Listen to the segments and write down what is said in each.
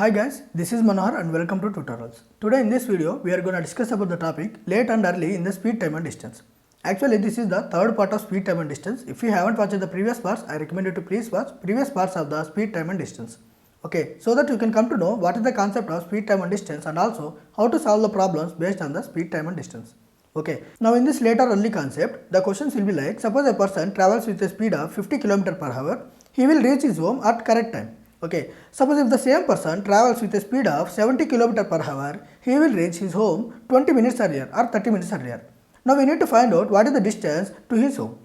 Hi guys, this is Manohar and welcome to Tutoralz. Today in this video, we are going to discuss about the topic late and early in the speed, time and distance. Actually, this is the third part of speed, time and distance. If you haven't watched the previous parts, I recommend you to please watch previous parts of the speed, time and distance. Okay, so that you can come to know what is the concept of speed, time and distance and also how to solve the problems based on the speed, time and distance. Okay, now in this late or early concept, the questions will be like, suppose a person travels with a speed of 50 km per hour, he will reach his home at correct time. Okay, suppose if the same person travels with a speed of 70 km per hour, he will reach his home 20 minutes earlier or 30 minutes earlier. Now we need to find out what is the distance to his home.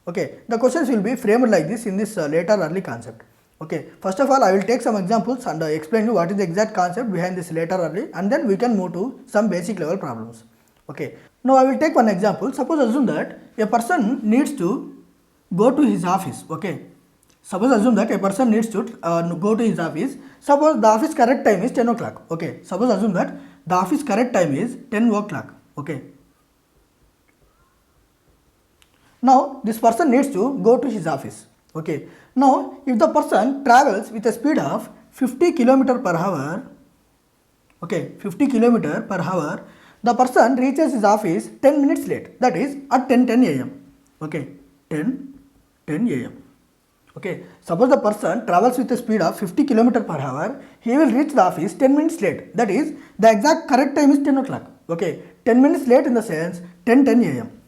Okay, the questions will be framed like this in this late or early concept. Okay, first of all I will take some examples and explain you what is the exact concept behind this late or early, and then we can move to some basic level problems. Okay, now I will take one example. Suppose assume that a person needs to go to his office. Okay. Suppose assume that a person needs to go to his office. Suppose the office correct time is 10 o'clock. Okay. Suppose assume that the office correct time is 10 o'clock. Okay. Now this person needs to go to his office. Okay. Now if the person travels with a speed of 50 km per hour, okay, 50 km per hour, the person reaches his office 10 minutes late. That is at 10 a.m. Okay. 10 a.m. Okay, suppose the person travels with a speed of 50 km per hour, he will reach the office 10 minutes late. That is, the exact correct time is 10 o'clock. Okay, 10 minutes late in the sense 10 a.m.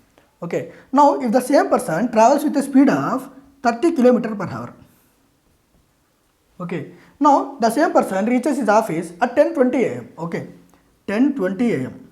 Okay, now if the same person travels with a speed of 30 km per hour. Okay, now the same person reaches his office at 10:20 a.m. Okay, 10:20 a.m.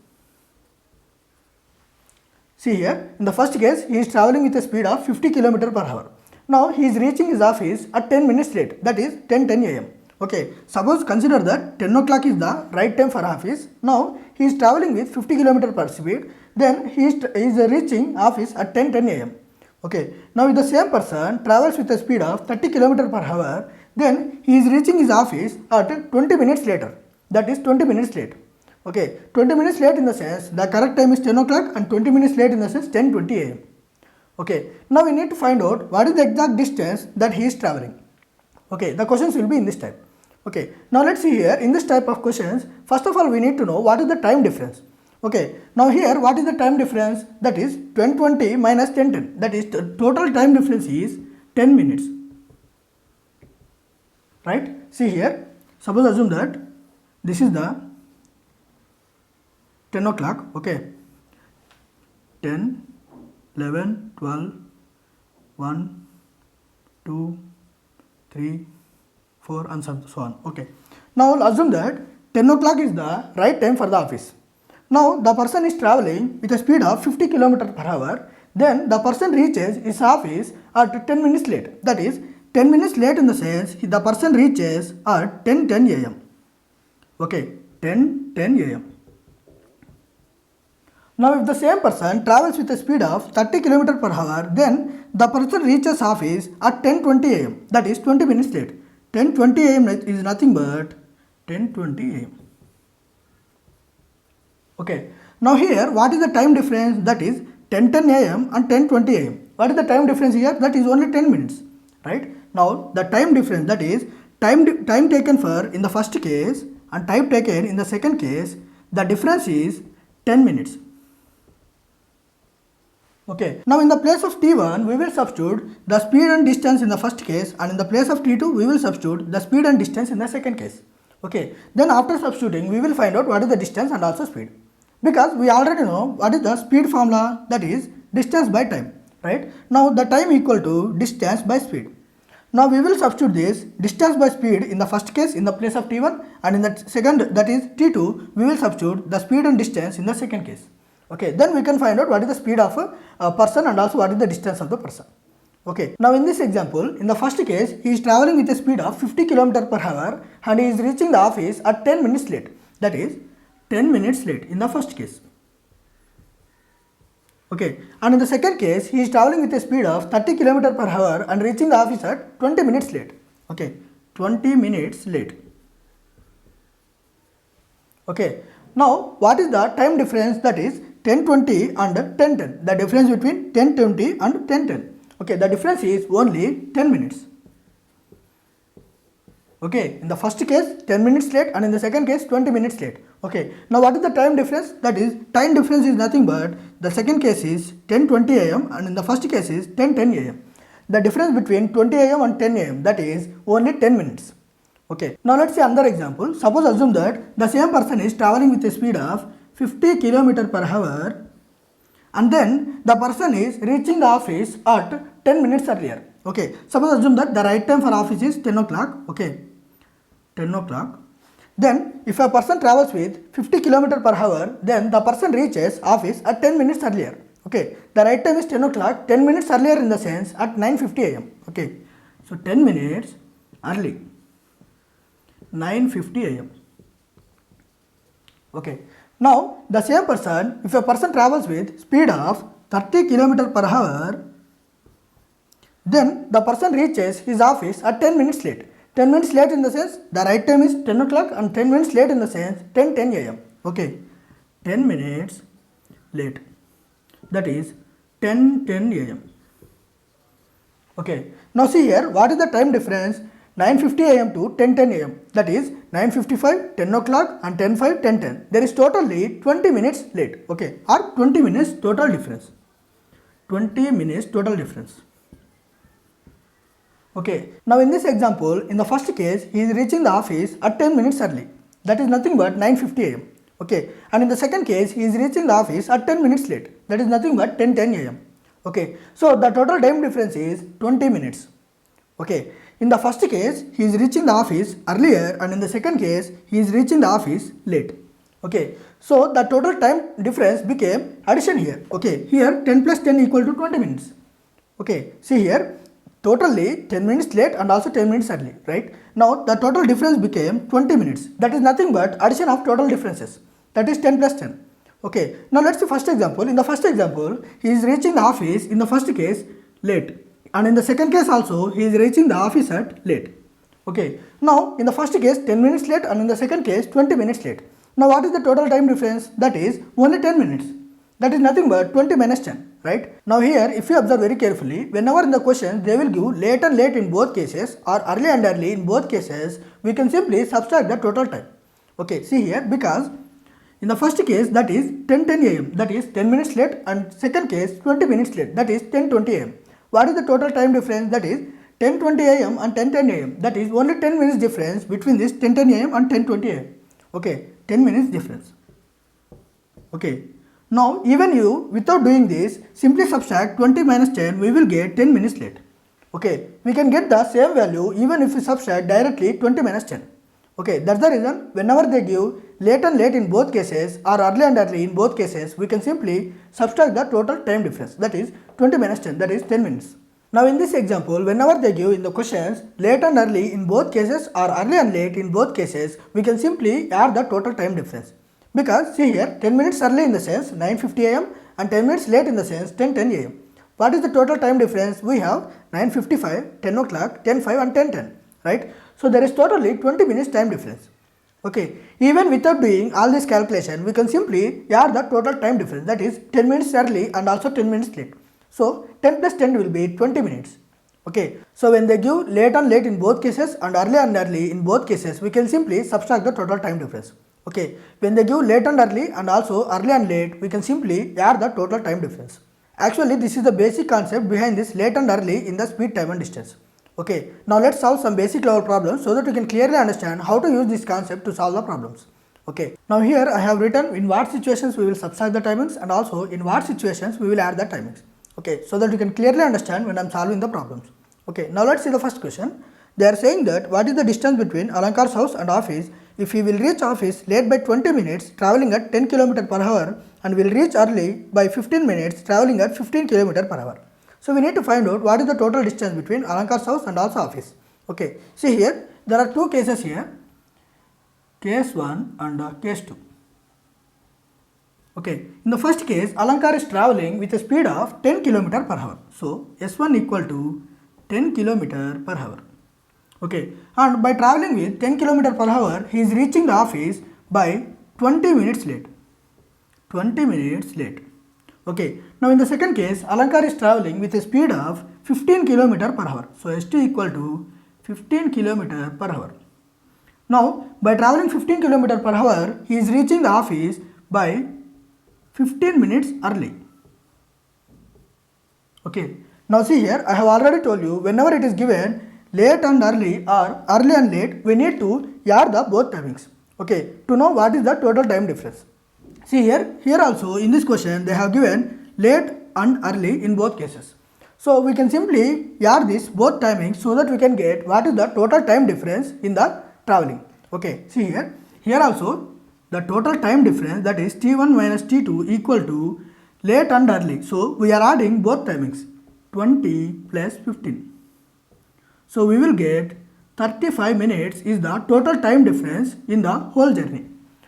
See here, in the first case, he is traveling with a speed of 50 km per hour. Now he is reaching his office at 10 minutes late, that is 10 a.m. Okay, suppose consider that 10 o'clock is the right time for office. Now he is traveling with 50 km per speed, then he is reaching office at 10 a.m. Okay, now if the same person travels with a speed of 30 km per hour, then he is reaching his office at 20 minutes later, that is 20 minutes late. Okay, 20 minutes late in the sense the correct time is 10 o'clock and 20 minutes late in the sense 10:20 a.m. Okay, now we need to find out what is the exact distance that he is traveling. Okay, the questions will be in this type. Okay, now let's see here in this type of questions, first of all we need to know what is the time difference. Okay, now here what is the time difference? That is 10:20 minus 10:10. That is the total time difference is 10 minutes. Right? See here, suppose assume that this is the 10 o'clock. Okay, 10, 11, 12, 1, 2, 3, 4 and so on. Okay. Now assume that 10 o'clock is the right time for the office. Now the person is traveling with a speed of 50 km per hour. Then the person reaches his office at 10 minutes late. That is 10 minutes late in the sense the person reaches at 10:10 a.m. Okay, 10:10 a.m. Now if the same person travels with a speed of 30 km per hour, then the person reaches office at 10:20 a.m. That is 20 minutes late. 10:20 a.m. is nothing but 10:20 a.m. Okay. Now here what is the time difference? That is 10:10 a.m. and 10:20 a.m. What is the time difference here? That is only 10 minutes. Right. Now the time difference, that is time taken for in the first case and time taken in the second case, the difference is 10 minutes. Okay, now in the place of t1 we will substitute the speed and distance in the first case, and in the place of t2 we will substitute the speed and distance in the second case. Okay, then after substituting we will find out what is the distance and also speed, because we already know what is the speed formula, that is distance by time. Right, now the time equal to distance by speed. Now we will substitute this distance by speed in the first case in the place of t1, and in the second, that is t2, we will substitute the speed and distance in the second case. Okay, then we can find out what is the speed of a person and also what is the distance of the person. Okay, now in this example, in the first case, he is traveling with a speed of 50 km per hour and he is reaching the office at 10 minutes late. That is 10 minutes late in the first case. Okay, and in the second case, he is traveling with a speed of 30 km per hour and reaching the office at 20 minutes late. Okay, 20 minutes late. Okay, now what is the time difference? That is 10:20 and 10:10. The difference between 10:20 and 10:10. Okay, the difference is only 10 minutes. Okay, in the first case 10 minutes late and in the second case 20 minutes late. Okay, now what is the time difference? That is, time difference is nothing but the second case is 10:20 am and in the first case is 10:10 am. The difference between 20 am and 10 am, that is only 10 minutes. Okay, now let's see another example. Suppose assume that the same person is traveling with a speed of 50 km per hour and then the person is reaching the office at 10 minutes earlier. Okay, suppose assume that the right time for office is 10 o'clock. Okay, 10 o'clock. Then if a person travels with 50 km per hour, then the person reaches office at 10 minutes earlier. Okay, the right time is 10 o'clock, 10 minutes earlier in the sense at 9:50 am. Okay, so 10 minutes early, 9:50 am. Okay, now the same person, if a person travels with speed of 30 km per hour, then the person reaches his office at 10 minutes late. 10 minutes late in the sense the right time is 10 o'clock and 10 minutes late in the sense 10:10 am. Okay, 10 minutes late, that is 10:10 am. Okay, now see here, what is the time difference? 9:50 am to 10:10 am, that is 9:55, 10 o'clock and 10:05, 10:10. There is totally 20 minutes late. Okay, or 20 minutes total difference. 20 minutes total difference. Okay, now in this example, in the first case, he is reaching the office at 10 minutes early. That is nothing but 9:50 am. Okay, and in the second case, he is reaching the office at 10 minutes late. That is nothing but 10:10 am. Okay, so the total time difference is 20 minutes. Okay, in the first case, he is reaching the office earlier and in the second case, he is reaching the office late. Okay, so the total time difference became addition here. Okay, here 10 plus 10 equal to 20 minutes. Okay, see here, totally 10 minutes late and also 10 minutes early, right? Now the total difference became 20 minutes. That is nothing but addition of total differences. That is 10 plus 10. Okay, now let's see first example. In the first example, he is reaching the office in the first case late and in the second case also he is reaching the office at late. Okay, now in the first case 10 minutes late and in the second case 20 minutes late. Now what is the total time difference? That is only 10 minutes. That is nothing but 20 minus 10, right? Now here, if you observe very carefully, whenever in the question they will give late and late in both cases or early and early in both cases, we can simply subtract the total time. Okay, see here, because in the first case, that is 10:10 am, that is 10 minutes late, and second case 20 minutes late, that is 10:20 am. What is the total time difference? That is 10:20 am and 10:10 am. That is only 10 minutes difference between this 10:10 am and 10:20 am. Okay, 10 minutes difference. Okay. Now even you, without doing this, simply subtract 20 minus 10, we will get 10 minutes late. Okay, we can get the same value even if we subtract directly 20 minus 10. Okay, that's the reason whenever they give late and late in both cases or early and early in both cases, we can simply subtract the total time difference, that is 20 minus 10, that is 10 minutes. Now in this example, whenever they give in the questions late and early in both cases or early and late in both cases, we can simply add the total time difference. Because see here, 10 minutes early in the sense 9:50 am and 10 minutes late in the sense 10:10 am. What is the total time difference? We have 9:55, 10 o'clock, 10:05 and 10:10, right? So there is totally 20 minutes time difference. Okay, even without doing all this calculation, we can simply add the total time difference, that is 10 minutes early and also 10 minutes late. So 10 plus 10 will be 20 minutes. Okay, so when they give late and late in both cases and early in both cases, we can simply subtract the total time difference. Okay, when they give late and also early and late, we can simply add the total time difference. Actually, this is the basic concept behind this late and early in the speed, time and distance. Okay, now let's solve some basic level problems so that you can clearly understand how to use this concept to solve the problems. Okay, now here I have written in what situations we will subtract the timings and also in what situations we will add the timings. Okay, so that you can clearly understand when I am solving the problems. Okay, now let's see the first question. They are saying that what is the distance between Alankar's house and office if he will reach office late by 20 minutes traveling at 10 km per hour and will reach early by 15 minutes traveling at 15 km per hour. So we need to find out what is the total distance between Alankar's house and also office. Okay, see here, there are two cases here, case 1 and case 2. Okay, in the first case, Alankar is traveling with a speed of 10 km per hour. So S1 equal to 10 km per hour. Okay, and by traveling with 10 km per hour, he is reaching the office by 20 minutes late. 20 minutes late. Okay, now in the second case, Alankar is traveling with a speed of 15 km per hour. So S2 equal to 15 km per hour. Now, by traveling 15 km per hour, he is reaching the office by 15 minutes early. Okay. Now see here, I have already told you, whenever it is given late and early or early and late, we need to add the both timings. Okay. To know what is the total time difference. See here also in this question they have given late and early in both cases. So we can simply add this both timings so that we can get what is the total time difference in the traveling. Okay, see here also the total time difference, that is T1 minus T2 equal to late and early. So we are adding both timings, 20 plus 15. So we will get 35 minutes is the total time difference in the whole journey.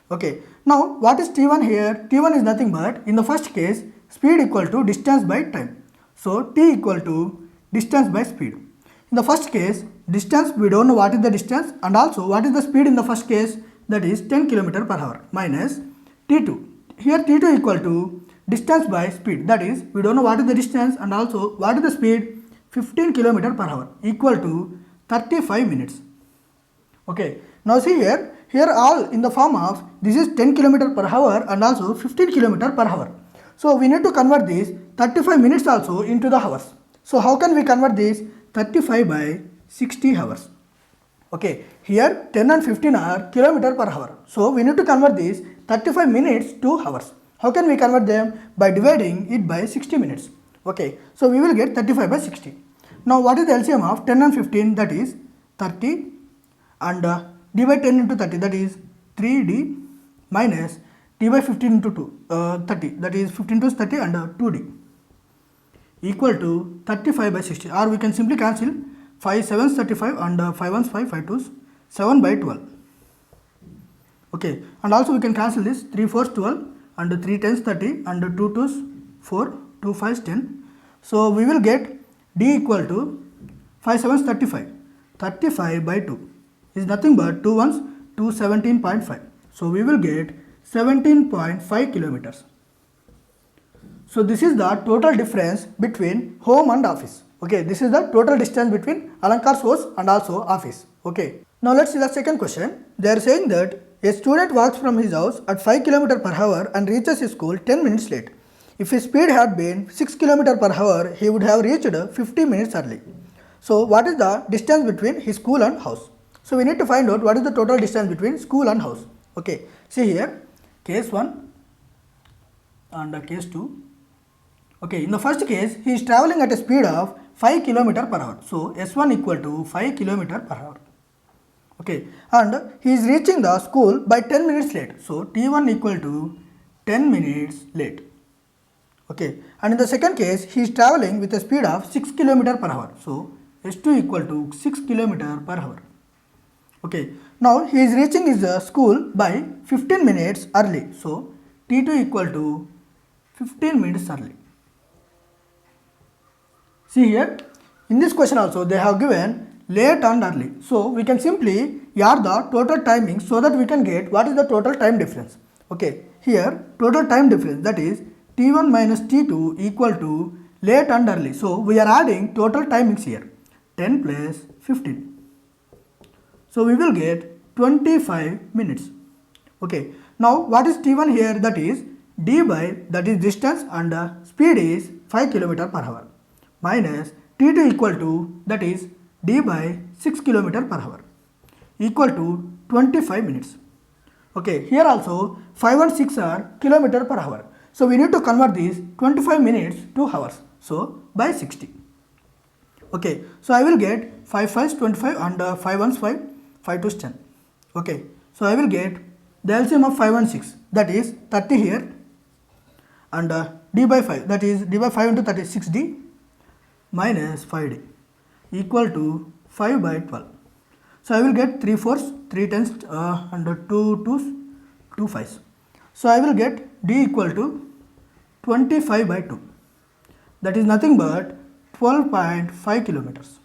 Okay, now what is T1 here? T1 is nothing but, in the first case, speed equal to distance by time. So T equal to distance by speed. In the first case, distance we don't know what is the distance, and also what is the speed in the first case, that is 10 km per hour minus T2. Here T2 equal to distance by speed, that is we don't know what is the distance and also what is the speed, 15 km per hour equal to 35 minutes. Okay, now see here all in the form of, this is 10 km per hour and also 15 km per hour. So we need to convert this 35 minutes also into the hours. So how can we convert this? 35 by 60 hours. Okay, here 10 and 15 are kilometer per hour. So we need to convert this 35 minutes to hours. How can we convert them? By dividing it by 60 minutes. Okay, so we will get 35 by 60. Now what is the LCM of 10 and 15? That is 30, and d by 10 into 30, that is 3d, minus d by 15 into 30, that is 15 to 30 and 2d, equal to 35 by 60, or we can simply cancel 5 7s 35 and 5 1s 5, 5 2s 7 by 12. Okay, and also we can cancel this 3 4s 12 and 3 10s 30 and 2 2s 4, 2 5s 10. So we will get d equal to 5 7s 35, 35 by 2 is nothing but 2 1s 217.5. So we will get 17.5 kilometers. So this is the total difference between home and office. Okay, this is the total distance between Alankar's house and also office. Okay, now let's see the second question. They are saying that a student walks from his house at 5 km per hour and reaches his school 10 minutes late. If his speed had been 6 km per hour, he would have reached 50 minutes early. So what is the distance between his school and house? So we need to find out what is the total distance between school and house. Okay, see here, case 1 and case 2. Okay, in the first case, he is traveling at a speed of 5 km per hour. So S1 equal to 5 km per hour. Okay, and he is reaching the school by 10 minutes late. So T1 equal to 10 minutes late. Okay, and in the second case, he is traveling with a speed of 6 km per hour. So S2 equal to 6 km per hour. Okay, now he is reaching his school by 15 minutes early. So T2 equal to 15 minutes early. See here, in this question also they have given late and early. So we can simply add the total timing so that we can get what is the total time difference. Okay, here total time difference, that is T1 minus T2 equal to late and early. So we are adding total timings here, 10 plus 15. So we will get 25 minutes. Okay, now what is T1 here? That is d by, that is distance, and speed is 5 km per hour, minus T2 equal to, that is d by 6 km per hour, equal to 25 minutes. Okay, here also 5 and 6 are kilometer per hour. So we need to convert these 25 minutes to hours. So by 60. Okay, so I will get 5 5s 25 and 5 1s 5, 5 2s 10. Okay, so I will get the LCM of 5 and 6, that is 30 here, and d by 5, that is d by 5 into 30 is 6d minus 5d, equal to 5 by 12. So I will get 3 4s, 3 10s and 2 2s, 2 5s. So I will get d equal to 25 by 2, that is nothing but 12.5 kilometers.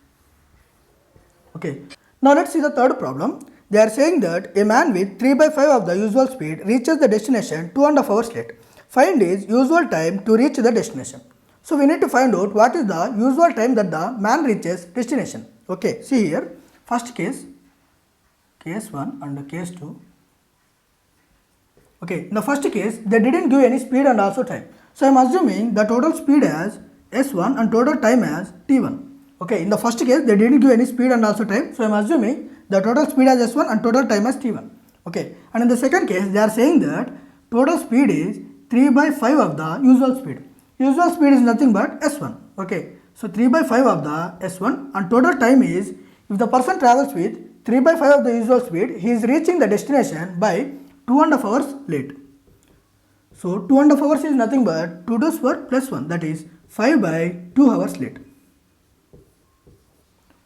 Okay, now let's see the third problem. They are saying that a man with 3 by 5 of the usual speed reaches the destination 2.5 hours late. Find his usual time to reach the destination. So we need to find out what is the usual time that the man reaches destination. Okay, see here, first case case 1 and case 2. Okay, in the first case, they didn't give any speed and also time. So I am assuming the total speed as S1 and total time as T1. Okay, in the first case, they didn't give any speed and also time. So I am assuming the total speed as S1 and total time as T1. Okay, and in the second case, they are saying that total speed is 3 by 5 of the usual speed. Usual speed is nothing but S1. Okay, so 3 by 5 of the S1 and total time is, if the person travels with 3 by 5 of the usual speed, he is reaching the destination by 2.5 hours late. So 2.5 hours is nothing but 2 to 4 plus 1, that is 5 by 2 hours late.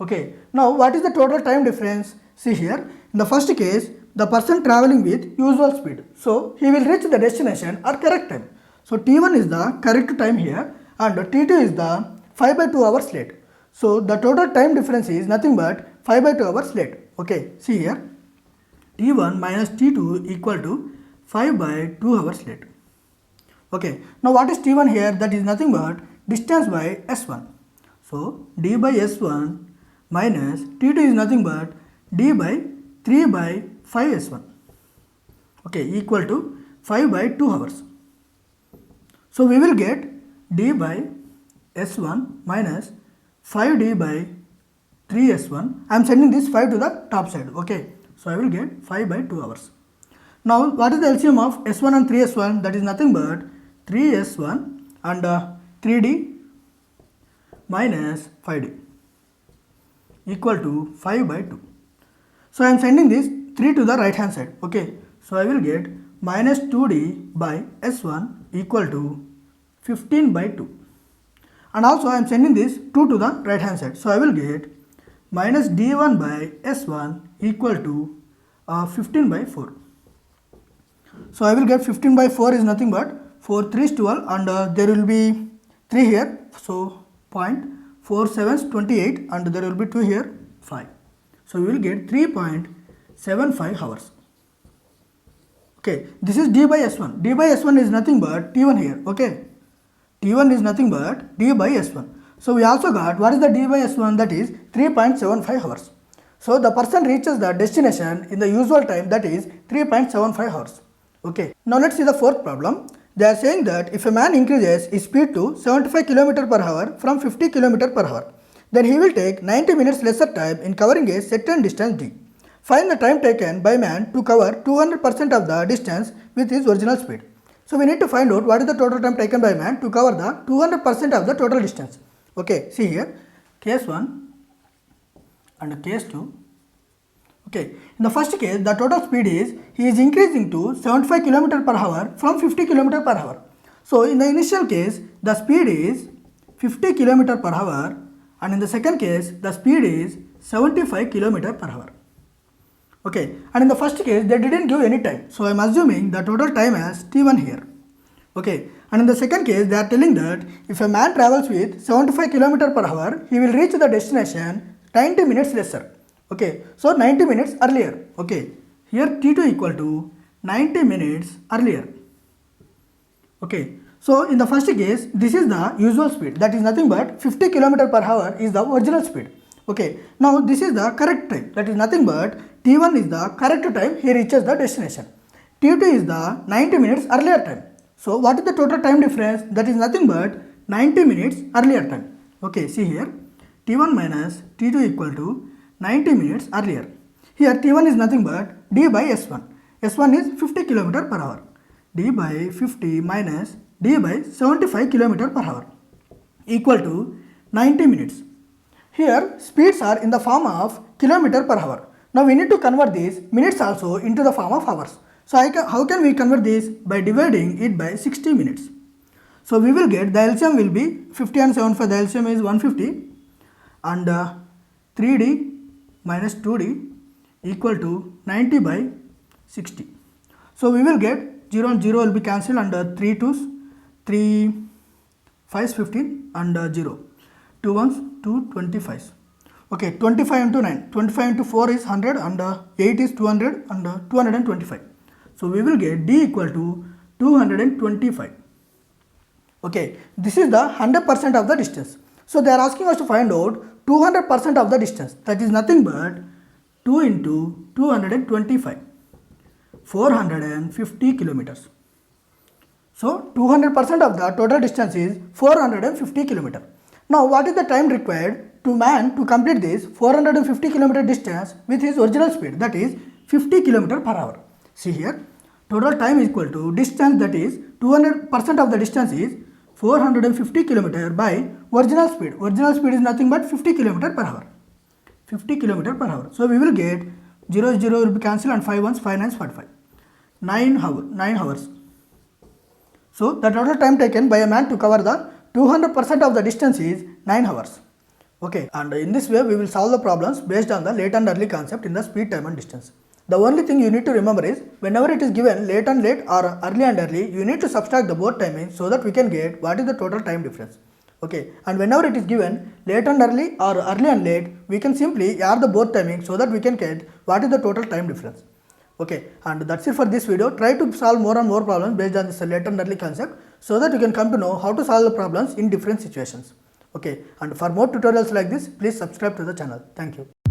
Okay, now what is the total time difference? See here, in the first case, the person traveling with usual speed. So he will reach the destination at correct time. So T1 is the correct time here and T2 is the 5 by 2 hours late. So the total time difference is nothing but 5 by 2 hours late. Okay, see here, T1 minus T2 equal to 5 by 2 hours late. Okay, now what is T1 here? That is nothing but distance by S1. So D by S1 minus T2 is nothing but D by 3 by 5 S1. Okay, equal to 5 by 2 hours. So we will get D by S1 minus 5D by 3 S1. I am sending this 5 to the top side. Okay, so I will get 5 by 2 hours. Now what is the LCM of S1 and 3S1? That is nothing but 3S1 and 3D minus 5D equal to 5 by 2. So I am sending this 3 to the right hand side. Okay, so I will get minus 2D by S1 equal to 15 by 2. And also I am sending this 2 to the right hand side. So I will get minus D1 by S1 equal to 15 by 4. So I will get 15 by 4 is nothing but 4 3s 12 and there will be 3 here. So 0.47 28 and there will be 2 here 5. So we will get 3.75 hours. Okay, this is D by S1. D by S1 is nothing but T1 here. Okay, T1 is nothing but D by S1. So we also got what is the D by S1, that is 3.75 hours. So the person reaches the destination in the usual time, that is 3.75 hours. Okay, now let's see the fourth problem. They are saying that if a man increases his speed to 75 km per hour from 50 km per hour, then he will take 90 minutes lesser time in covering a certain distance d. Find the time taken by man to cover 200% of the distance with his original speed. So we need to find out what is the total time taken by man to cover the 200% of the total distance. Okay, see here, case 1 and case 2. Okay, in the first case, the total speed is, he is increasing to 75 km per hour from 50 km per hour. So in the initial case, the speed is 50 km per hour and in the second case, the speed is 75 km per hour. Okay, and in the first case, they didn't give any time. So I am assuming the total time as T1 here. Okay, and in the second case, they are telling that if a man travels with 75 km per hour, he will reach the destination 90 minutes lesser. Okay, so 90 minutes earlier. Okay, here T2 equal to 90 minutes earlier. Okay, so in the first case, this is the usual speed, that is nothing but 50 km per hour is the original speed. Okay, now this is the correct time, that is nothing but T1 is the correct time he reaches the destination. T2 is the 90 minutes earlier time. So what is the total time difference? That is nothing but 90 minutes earlier time. Okay, see here, T1 minus T2 equal to 90 minutes earlier. Here T1 is nothing but D by S1. S1 is 50 km per hour. D by 50 minus D by 75 km per hour equal to 90 minutes. Here speeds are in the form of kilometer per hour. Now we need to convert these minutes also into the form of hours. So how can we convert this? By dividing it by 60 minutes. So we will get the LCM will be 50 and 75, the LCM is 150 and 3D minus 2D equal to 90 by 60. So we will get 0 and 0 will be cancelled and 3 2s, 3 5s 15 and 0. 2 1s, 2 25s. Okay, 25 into 9, 25 into 4 is 100 and 8 is 200 and 225. So we will get D equal to 225. Okay, this is the 100% of the distance. So they are asking us to find out 200% of the distance, that is nothing but 2 into 225, 450 kilometers. So 200% of the total distance is 450 kilometers. Now what is the time required to man to complete this 450 kilometer distance with his original speed, that is 50 kilometer per hour. See here, total time is equal to distance, that is 200% of the distance is 450 kilometer by original speed. Original speed is nothing but 50 kilometer per hour. 50 kilometer per hour. So we will get 0 will be cancelled and 5 ones, 5 nines, 45. 9 hours. So the total time taken by a man to cover the 200% of the distance is 9 hours. Okay, and in this way we will solve the problems based on the late and early concept in the speed, time and distance. The only thing you need to remember is whenever it is given late and late or early and early, you need to subtract the both timings so that we can get what is the total time difference. Okay, and whenever it is given late and early or early and late, we can simply add the both timings so that we can get what is the total time difference. Okay, and that's it for this video. Try to solve more and more problems based on this late and early concept so that you can come to know how to solve the problems in different situations. Okay, and for more tutorials like this, please subscribe to the channel. Thank you.